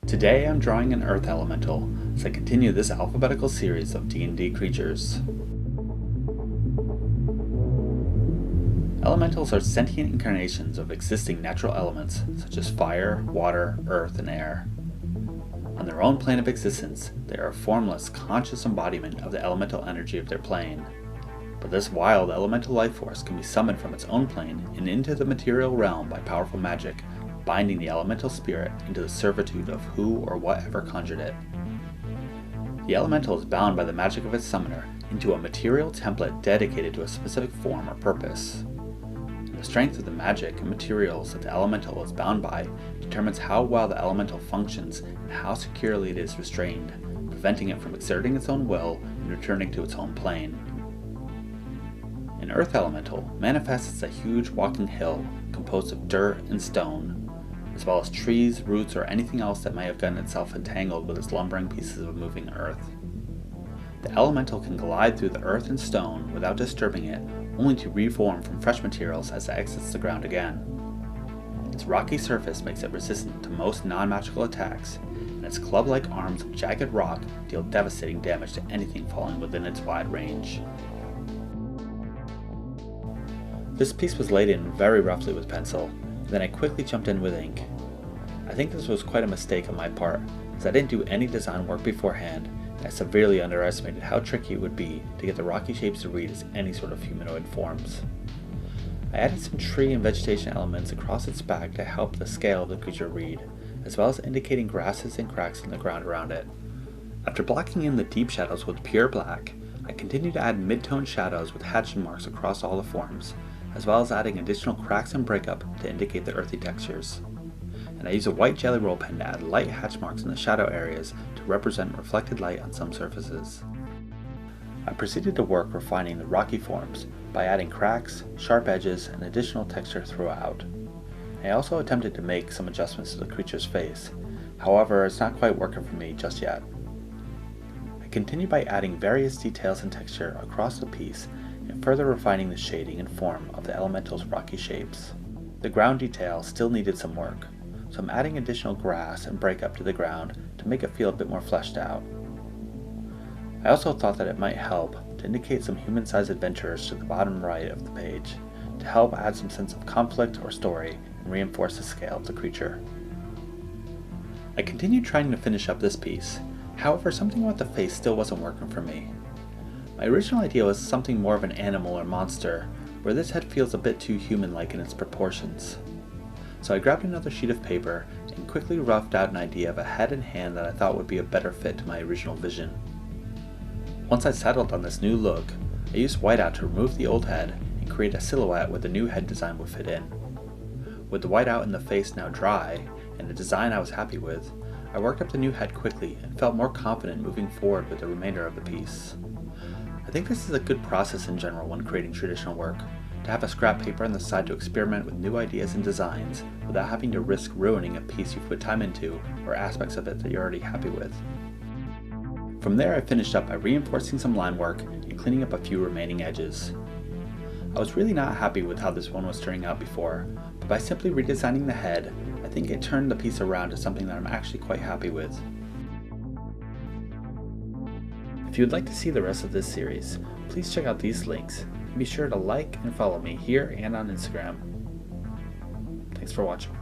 Today I'm drawing an Earth Elemental as I continue this alphabetical series of D&D creatures. Elementals are sentient incarnations of existing natural elements such as fire, water, earth, and air. On their own plane of existence, they are a formless, conscious embodiment of the elemental energy of their plane. But this wild elemental life force can be summoned from its own plane and into the material realm by powerful magic, binding the elemental spirit into the servitude of who or whatever conjured it. The elemental is bound by the magic of its summoner into a material template dedicated to a specific form or purpose. The strength of the magic and materials that the elemental is bound by determines how well the elemental functions and how securely it is restrained, preventing it from exerting its own will and returning to its home plane. An earth elemental manifests as a huge walking hill composed of dirt and stone, as well as trees, roots, or anything else that may have gotten itself entangled with its lumbering pieces of moving earth. The elemental can glide through the earth and stone without disturbing it, only to reform from fresh materials as it exits the ground again. Its rocky surface makes it resistant to most non-magical attacks, and its club-like arms of jagged rock deal devastating damage to anything falling within its wide range. This piece was laid in very roughly with pencil, then I quickly jumped in with ink. I think this was quite a mistake on my part, as I didn't do any design work beforehand, and I severely underestimated how tricky it would be to get the rocky shapes to read as any sort of humanoid forms. I added some tree and vegetation elements across its back to help the scale of the creature read, as well as indicating grasses and cracks in the ground around it. After blocking in the deep shadows with pure black, I continued to add mid-tone shadows with hatching marks across all the forms, as well as adding additional cracks and breakup to indicate the earthy textures. And I use a white jelly roll pen to add light hatch marks in the shadow areas to represent reflected light on some surfaces. I proceeded to work refining the rocky forms by adding cracks, sharp edges, and additional texture throughout. I also attempted to make some adjustments to the creature's face, however it's not quite working for me just yet. I continued by adding various details and texture across the piece and further refining the shading and form of the elemental's rocky shapes. The ground detail still needed some work, so I'm adding additional grass and breakup to the ground to make it feel a bit more fleshed out. I also thought that it might help to indicate some human-sized adventurers to the bottom right of the page, to help add some sense of conflict or story and reinforce the scale of the creature. I continued trying to finish up this piece, however something about the face still wasn't working for me. My original idea was something more of an animal or monster, where this head feels a bit too human-like in its proportions. So I grabbed another sheet of paper and quickly roughed out an idea of a head and hand that I thought would be a better fit to my original vision. Once I settled on this new look, I used whiteout to remove the old head and create a silhouette where the new head design would fit in. With the whiteout in the face now dry, and a design I was happy with, I worked up the new head quickly and felt more confident moving forward with the remainder of the piece. I think this is a good process in general when creating traditional work, to have a scrap paper on the side to experiment with new ideas and designs without having to risk ruining a piece you've put time into or aspects of it that you're already happy with. From there I finished up by reinforcing some line work and cleaning up a few remaining edges. I was really not happy with how this one was turning out before, but by simply redesigning the head, I think it turned the piece around to something that I'm actually quite happy with. If you would like to see the rest of this series, please check out these links and be sure to like and follow me here and on Instagram. Thanks for watching.